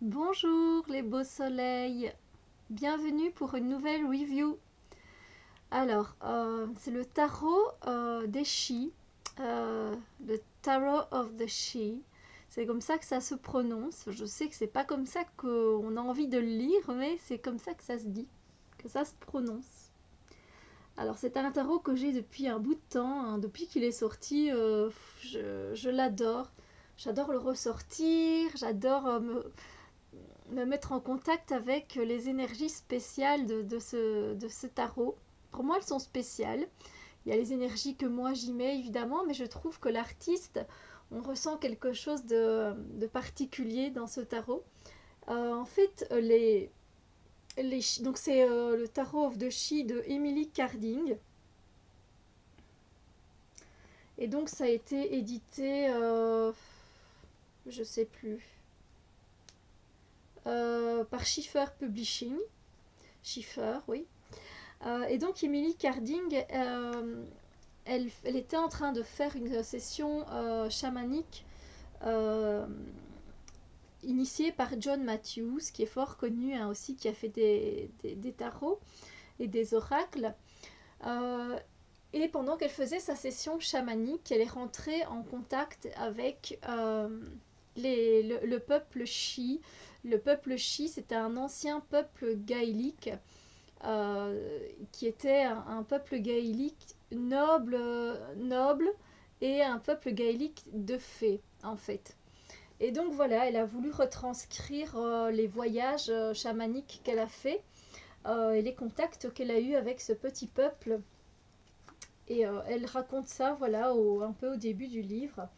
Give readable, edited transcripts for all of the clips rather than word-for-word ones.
Bonjour les beaux soleils, bienvenue pour une nouvelle review. Alors, c'est le tarot des Shi, le Tarot of the Shi. C'est comme ça que ça se prononce. Je sais que c'est pas comme ça qu'on a envie de le lire, mais c'est comme ça que ça se dit, que ça se prononce. Alors, c'est un tarot que j'ai depuis un bout de temps, hein, depuis qu'il est sorti, je l'adore. J'adore le ressortir, j'adore me mettre en contact avec les énergies spéciales de ce tarot. Pour moi, elles sont spéciales. Il y a les énergies que moi j'y mets évidemment, mais je trouve que l'artiste, on ressent quelque chose de particulier dans ce tarot. En fait, donc c'est le tarot of the She de Emily Carding. Et donc ça a été édité, je sais plus, par Schiffer Publishing. Schiffer, oui. Et donc Emily Carding, elle était en train de faire une session chamanique euh, initiée par John Matthews, qui est fort connu, hein, aussi, qui a fait des tarots et des oracles. Euh, et pendant qu'elle faisait sa session chamanique, elle est rentrée en contact avec le peuple Shi. Le peuple Shi, c'était un ancien peuple gaélique qui était un peuple gaélique noble et un peuple gaélique de fées, en fait. Et donc voilà, elle a voulu retranscrire les voyages chamaniques qu'elle a fait et les contacts qu'elle a eus avec ce petit peuple. Et elle raconte ça, voilà, un peu au début du livre.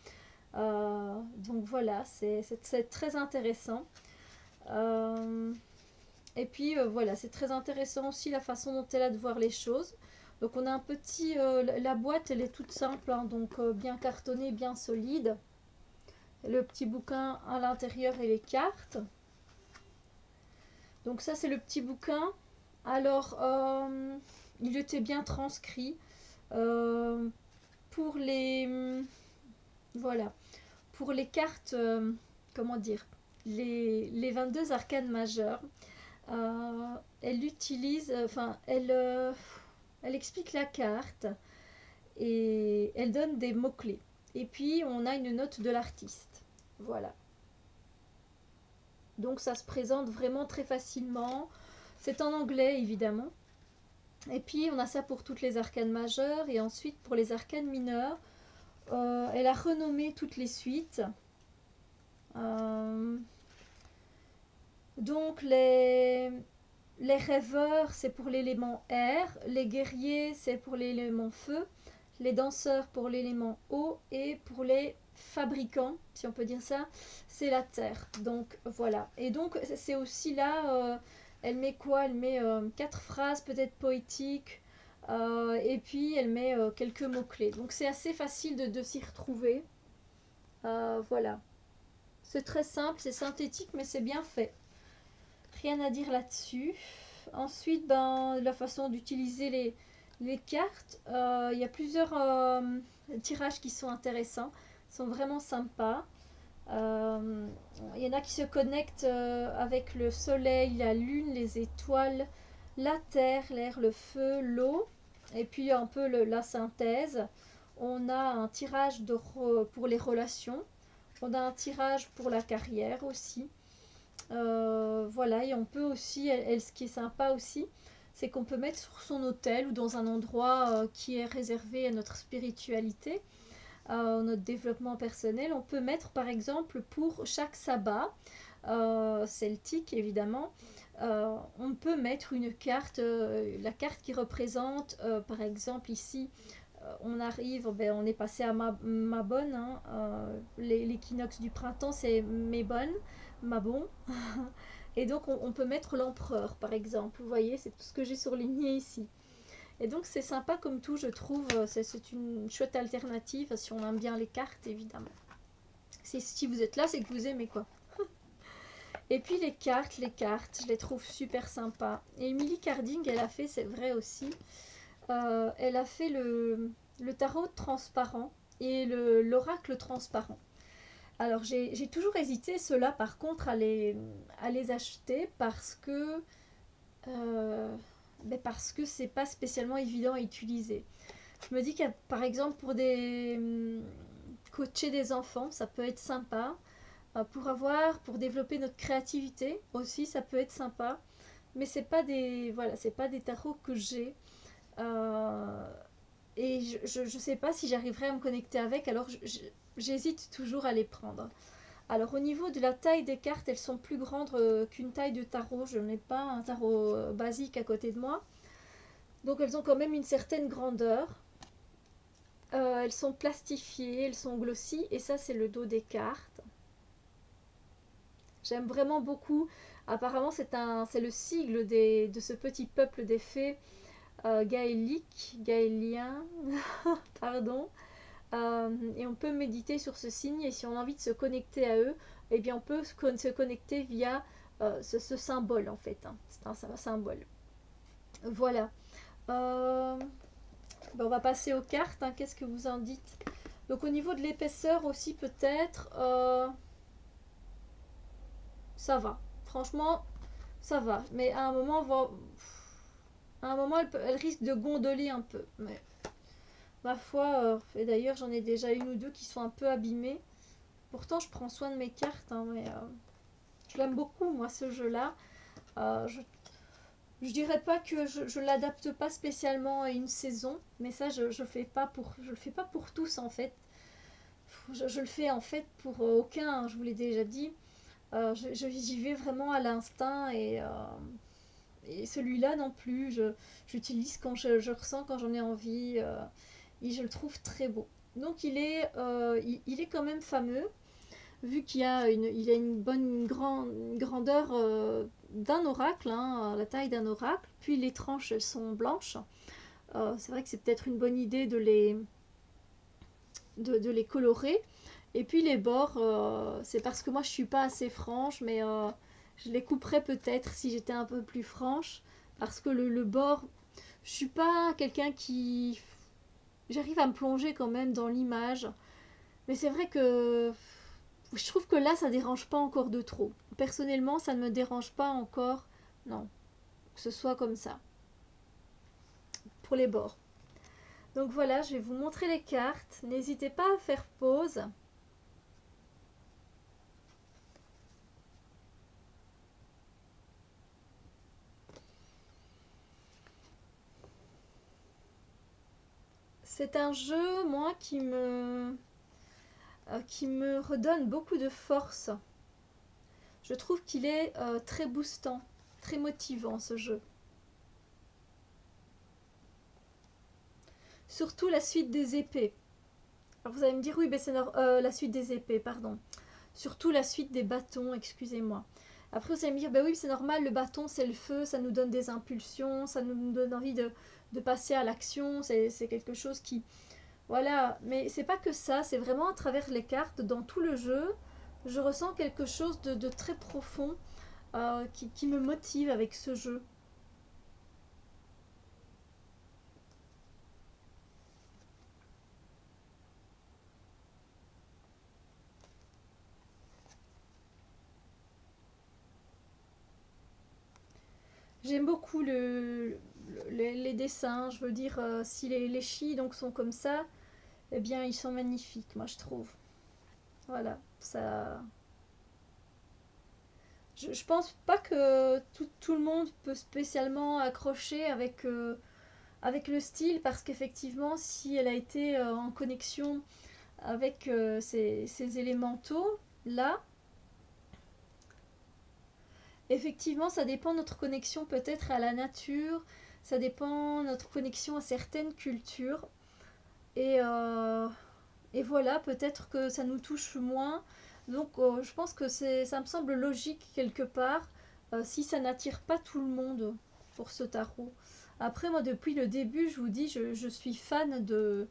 Donc voilà, c'est très intéressant. Euh, Et puis voilà, c'est très intéressant aussi la façon dont elle a de voir les choses. Donc on a un petit... la boîte, elle est toute simple, hein, donc bien cartonnée, bien solide. Le petit bouquin à l'intérieur et les cartes. Donc ça, c'est le petit bouquin. Alors, il était bien transcrit. Euh, pour les... Voilà. Pour les cartes, comment dire, les 22 arcanes majeures. Elle utilise, enfin, elle explique la carte et elle donne des mots-clés. Et puis, on a une note de l'artiste. Voilà. Donc, ça se présente vraiment très facilement. C'est en anglais, évidemment. Et puis, on a ça pour toutes les arcanes majeures. Et ensuite, pour les arcanes mineures, elle a renommé toutes les suites. Euh, donc, les rêveurs, c'est pour l'élément air. Les guerriers, c'est pour l'élément feu. Les danseurs pour l'élément eau. Et pour les fabricants, si on peut dire ça, c'est la terre. Donc voilà. Et donc c'est aussi là, elle met quoi? Elle met 4 phrases peut-être poétiques. Et puis elle met quelques mots-clés. Donc c'est assez facile de s'y retrouver. Voilà. C'est très simple, c'est synthétique, mais c'est bien fait. Rien à dire là-dessus. Ensuite, ben, la façon d'utiliser les cartes. Il y a plusieurs tirages qui sont intéressants, sont vraiment sympas. Il y en a qui se connectent avec le soleil, la lune, les étoiles, la terre, l'air, le feu, l'eau. Et puis un peu la synthèse. On a un tirage pour les relations. On a un tirage pour la carrière aussi. Voilà, et on peut aussi, ce qui est sympa aussi, c'est qu'on peut mettre sur son hôtel ou dans un endroit qui est réservé à notre spiritualité, notre développement personnel. On peut mettre par exemple pour chaque sabbat, celtique évidemment, on peut mettre une carte, la carte qui représente par exemple ici on arrive, ben, on est passé à Mabon, hein, l'équinoxe du printemps c'est Mabon, Mabon. Et donc on peut mettre l'empereur par exemple, vous voyez, c'est tout ce que j'ai surligné ici. Et donc c'est sympa comme tout, je trouve, c'est une chouette alternative si on aime bien les cartes évidemment. Si vous êtes là, c'est que vous aimez quoi. Et puis les cartes, je les trouve super sympas. Et Emily Carding, elle a fait, c'est vrai aussi, elle a fait le tarot transparent et l'oracle transparent. Alors j'ai toujours hésité ceux-là par contre à les acheter euh, parce que c'est pas spécialement évident à utiliser. Je me dis que par exemple pour coacher des enfants, ça peut être sympa. Pour développer notre créativité aussi, ça peut être sympa. Mais c'est pas des tarots que j'ai. Euh, et je sais pas si j'arriverai à me connecter avec, alors j'hésite toujours à les prendre. Alors au niveau de la taille des cartes, elles sont plus grandes qu'une taille de tarot. Je n'ai pas un tarot basique à côté de moi. Donc elles ont quand même une certaine grandeur. Elles sont plastifiées, elles sont glossy et ça c'est le dos des cartes. J'aime vraiment beaucoup. Apparemment c'est le sigle de ce petit peuple des fées gaélien, pardon. Et on peut méditer sur ce signe et si on a envie de se connecter à eux, eh bien on peut se connecter via ce symbole en fait, hein. C'est un symbole. Voilà. Euh, on va passer aux cartes, hein. Qu'est-ce que vous en dites? Donc au niveau de l'épaisseur aussi peut-être, ça va. Franchement, ça va. Mais à un moment elle risque de gondoler un peu. Mais ma foi, et d'ailleurs j'en ai déjà une ou deux qui sont un peu abîmées. Pourtant je prends soin de mes cartes, hein, mais je l'aime beaucoup moi ce jeu-là. Euh, je, je dirais pas que je l'adapte pas spécialement à une saison, mais ça je le fais pas pour tous en fait. Je le fais en fait pour aucun, hein, je vous l'ai déjà dit. J'y vais vraiment à l'instinct et celui-là non plus. J'utilise quand je ressens, quand j'en ai envie et je le trouve très beau. Donc il est quand même fameux vu il a une bonne grandeur d'un oracle, hein, la taille d'un oracle. Puis les tranches elles sont blanches. C'est vrai que c'est peut-être une bonne idée de les colorer. Et puis les bords, c'est parce que moi je suis pas assez franche, mais je les couperais peut-être si j'étais un peu plus franche. Parce que le bord, je suis pas quelqu'un qui. J'arrive à me plonger quand même dans l'image. Mais c'est vrai que je trouve que là ça dérange pas encore de trop. Personnellement, ça ne me dérange pas encore, non, que ce soit comme ça, pour les bords. Donc voilà, je vais vous montrer les cartes. N'hésitez pas à faire pause. C'est un jeu, moi, qui me redonne beaucoup de force. Je trouve qu'il est très boostant, très motivant ce jeu. Surtout la suite des épées. Alors vous allez me dire, oui, mais la suite des épées, pardon. Surtout la suite des bâtons, excusez-moi. Après vous allez me dire, bah oui, c'est normal, le bâton c'est le feu, ça nous donne des impulsions, ça nous donne envie de passer à l'action, c'est quelque chose qui, voilà, mais c'est pas que ça, c'est vraiment à travers les cartes, dans tout le jeu, je ressens quelque chose de très profond qui me motive avec ce jeu. J'aime beaucoup les dessins, je veux dire, si les chis donc sont comme ça, eh bien ils sont magnifiques, moi je trouve. Voilà, ça. Je pense pas que tout le monde peut spécialement accrocher avec le style parce qu'effectivement, si elle a été en connexion avec ces élémentaux là, effectivement, ça dépend de notre connexion peut-être à la nature, ça dépend de notre connexion à certaines cultures. Et, euh, et voilà, peut-être que ça nous touche moins. Donc je pense que ça me semble logique quelque part si ça n'attire pas tout le monde pour ce tarot. Après, moi, depuis le début, je vous dis, je suis fan de.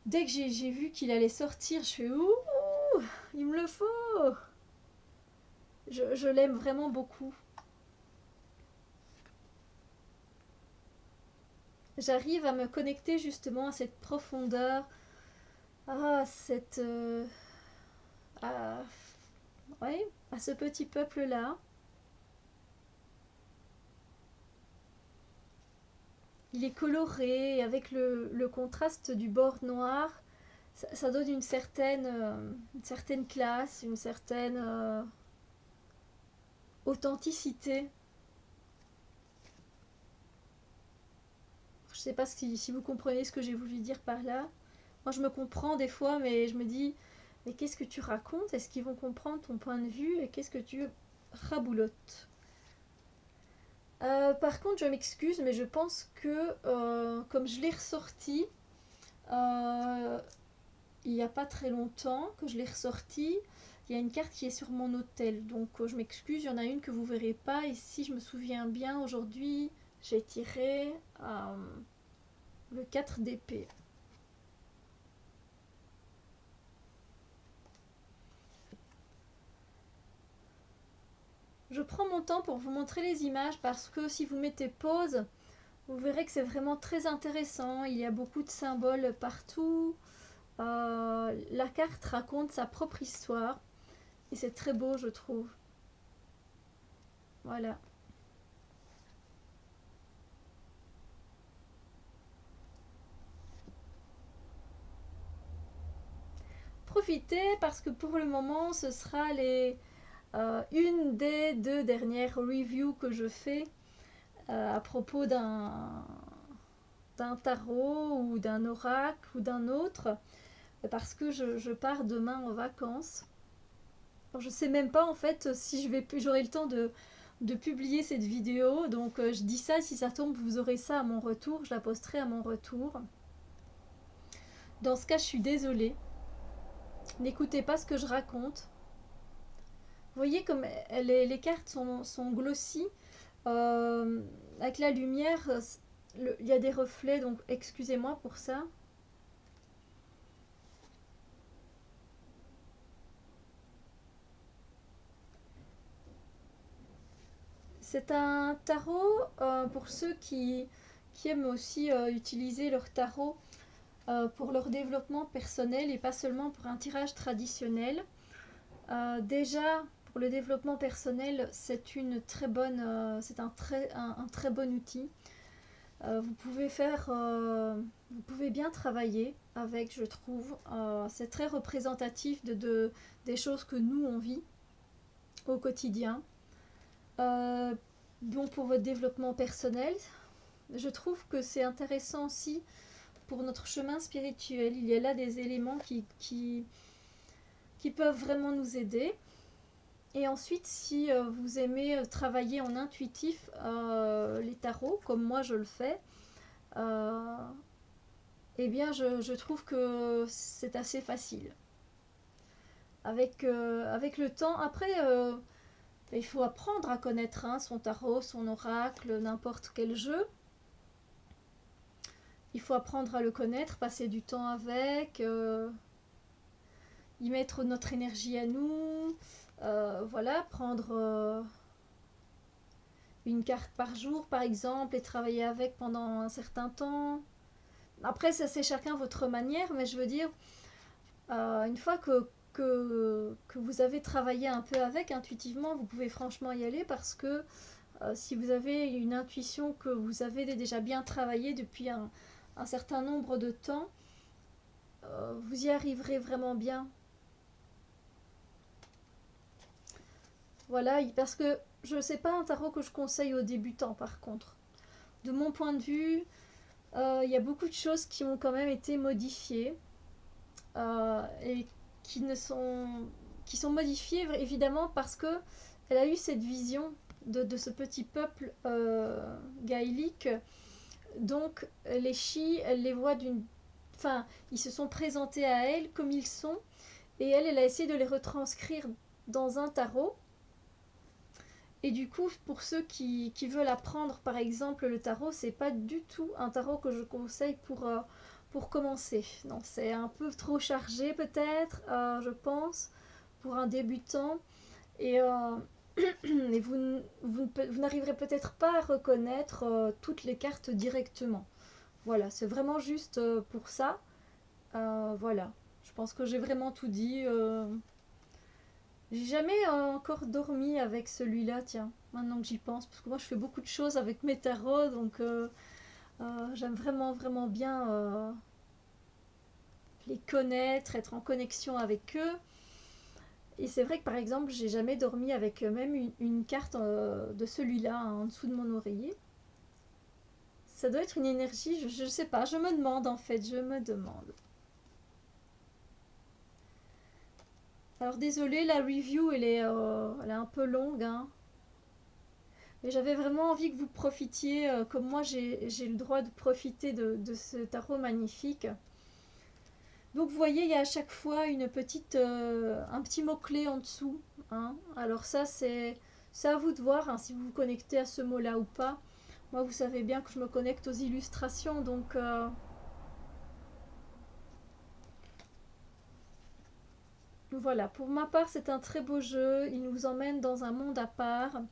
Dès que j'ai vu qu'il allait sortir, je fais ouh, il me le faut. Je l'aime vraiment beaucoup. J'arrive à me connecter justement à cette profondeur, à à, ouais, à ce petit peuple-là. Il est coloré avec le contraste du bord noir. Ça donne une certaine classe, une certaine authenticité. Je sais pas si vous comprenez ce que j'ai voulu dire par là. Moi, je me comprends des fois, mais je me dis, mais qu'est-ce que tu racontes? Est-ce qu'ils vont comprendre ton point de vue? Et qu'est-ce que tu raboulottes? Par contre, je m'excuse, mais je pense que comme je l'ai ressorti euh, il n'y a pas très longtemps, que je l'ai ressorti, il y a une carte qui est sur mon hôtel. Donc je m'excuse, il y en a une que vous verrez pas. Et si je me souviens bien, aujourd'hui, j'ai tiré le 4 d'épée. Je prends mon temps pour vous montrer les images parce que si vous mettez pause, vous verrez que c'est vraiment très intéressant. Il y a beaucoup de symboles partout. La carte raconte sa propre histoire et c'est très beau, je trouve. Voilà. Profitez parce que pour le moment, ce sera une des deux dernières reviews que je fais à propos d'un tarot ou d'un oracle ou d'un autre parce que je pars demain en vacances. Alors, je sais même pas en fait si j'aurai le temps de publier cette vidéo, donc je dis ça, si ça tombe vous aurez ça à mon retour, je la posterai à mon retour. Dans ce cas je suis désolée, n'écoutez pas ce que je raconte. Vous voyez comme les cartes sont glossy, euh, avec la lumière, il y a des reflets, donc excusez-moi pour ça. C'est un tarot pour ceux qui aiment aussi utiliser leur tarot pour leur développement personnel et pas seulement pour un tirage traditionnel. Déjà, pour le développement personnel, c'est un très bon outil. Vous pouvez bien travailler avec, je trouve. C'est très représentatif des choses que nous on vit au quotidien. Euh, bon, pour votre développement personnel, je trouve que c'est intéressant aussi pour notre chemin spirituel. Il y a là des éléments qui peuvent vraiment nous aider. Et ensuite, si vous aimez travailler en intuitif les tarots, comme moi je le fais, euh, eh bien je trouve que c'est assez facile. Avec le temps, après, il faut apprendre à connaître son tarot, son oracle, n'importe quel jeu. Il faut apprendre à le connaître, passer du temps avec, y mettre notre énergie à nous. Voilà, prendre une carte par jour par exemple et travailler avec pendant un certain temps. Après, ça c'est chacun votre manière, mais je veux dire, une fois que vous avez travaillé un peu avec intuitivement, vous pouvez franchement y aller parce que si vous avez une intuition que vous avez déjà bien travaillé depuis un certain nombre de temps, vous y arriverez vraiment bien. Voilà, parce que je sais pas un tarot que je conseille aux débutants par contre. De mon point de vue, il y a beaucoup de choses qui ont quand même été modifiées et qui ne sont qui sont modifiées évidemment parce que elle a eu cette vision de ce petit peuple gaélique. Donc les Chi, elle les voit enfin, ils se sont présentés à elle comme ils sont et elle a essayé de les retranscrire dans un tarot. Et du coup, pour ceux qui veulent apprendre, par exemple, le tarot, c'est pas du tout un tarot que je conseille pour commencer. Non, c'est un peu trop chargé peut-être, je pense, pour un débutant. Et, et vous n'arriverez peut-être pas à reconnaître toutes les cartes directement. Voilà, c'est vraiment juste pour ça. Voilà, je pense que j'ai vraiment tout dit. J'ai jamais encore dormi avec celui-là, tiens, maintenant que j'y pense, parce que moi je fais beaucoup de choses avec mes tarots, donc j'aime vraiment vraiment bien les connaître, être en connexion avec eux. Et c'est vrai que par exemple, j'ai jamais dormi avec même une carte de celui-là hein, en dessous de mon oreiller. Ça doit être une énergie, je sais pas, je me demande en fait, je me demande. Alors désolée, la review elle est un peu longue, hein. Mais j'avais vraiment envie que vous profitiez, comme moi j'ai le droit de profiter de ce tarot magnifique. Donc vous voyez, il y a à chaque fois un petit mot-clé en dessous, hein. Alors ça, c'est à vous de voir hein, si vous vous connectez à ce mot-là ou pas. Moi, vous savez bien que je me connecte aux illustrations, donc voilà. Pour ma part, c'est un très beau jeu. Il nous emmène dans un monde à part,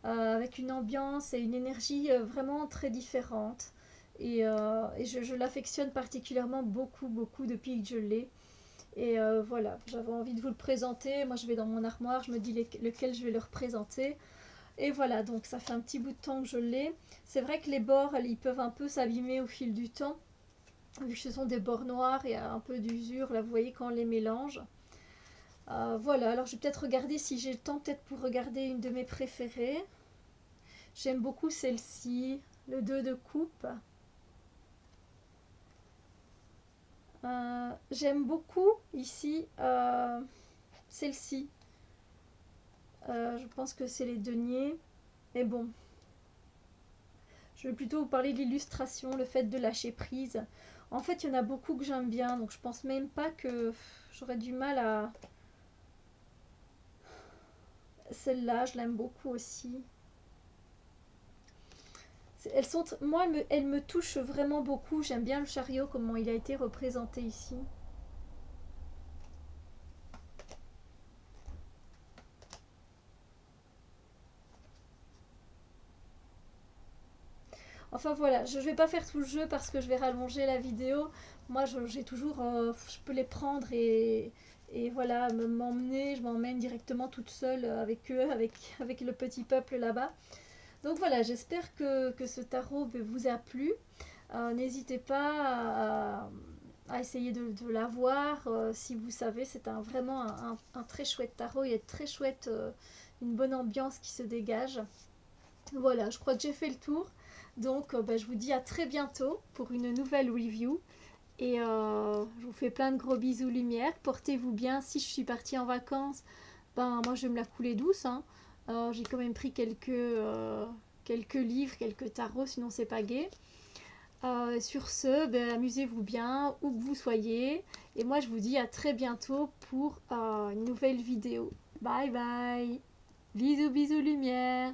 avec une ambiance et une énergie vraiment très différentes. Et je l'affectionne particulièrement beaucoup, beaucoup depuis que je l'ai. Et voilà, j'avais envie de vous le présenter. Moi, je vais dans mon armoire, je me dis lequel je vais le représenter. Et voilà, donc ça fait un petit bout de temps que je l'ai. C'est vrai que les bords, ils peuvent un peu s'abîmer au fil du temps. Vu que ce sont des bords noirs, il y a un peu d'usure, là, vous voyez, quand on les mélange. Voilà, alors je vais peut-être regarder si j'ai le temps, peut-être pour regarder une de mes préférées. J'aime beaucoup celle-ci, le 2 de coupe. J'aime beaucoup ici celle-ci. Je pense que c'est les deniers. Mais bon, je vais plutôt vous parler de l'illustration, le fait de lâcher prise. En fait, il y en a beaucoup que j'aime bien, donc je pense même pas que j'aurais du mal à... Celle-là, je l'aime beaucoup aussi. Moi, elles me touchent vraiment beaucoup. J'aime bien le chariot, comment il a été représenté ici. Enfin voilà, je ne vais pas faire tout le jeu parce que je vais rallonger la vidéo. Moi, j'ai toujours, je peux les prendre et voilà, m'emmener. Je m'emmène directement toute seule avec eux, avec le petit peuple là-bas. Donc voilà, j'espère que ce tarot vous a plu. N'hésitez pas à essayer de l'avoir. Si vous savez, c'est vraiment un très chouette tarot. Il y a très chouette, une bonne ambiance qui se dégage. Voilà, je crois que j'ai fait le tour. Donc je vous dis à très bientôt pour une nouvelle review. Et je vous fais plein de gros bisous lumière. Portez-vous bien. Si je suis partie en vacances, moi je vais me la couler douce, hein. J'ai quand même pris quelques livres, quelques tarots, sinon c'est pas gai. Sur ce, amusez-vous bien, où que vous soyez. Et moi je vous dis à très bientôt pour une nouvelle vidéo. Bye bye. Bisous bisous lumière.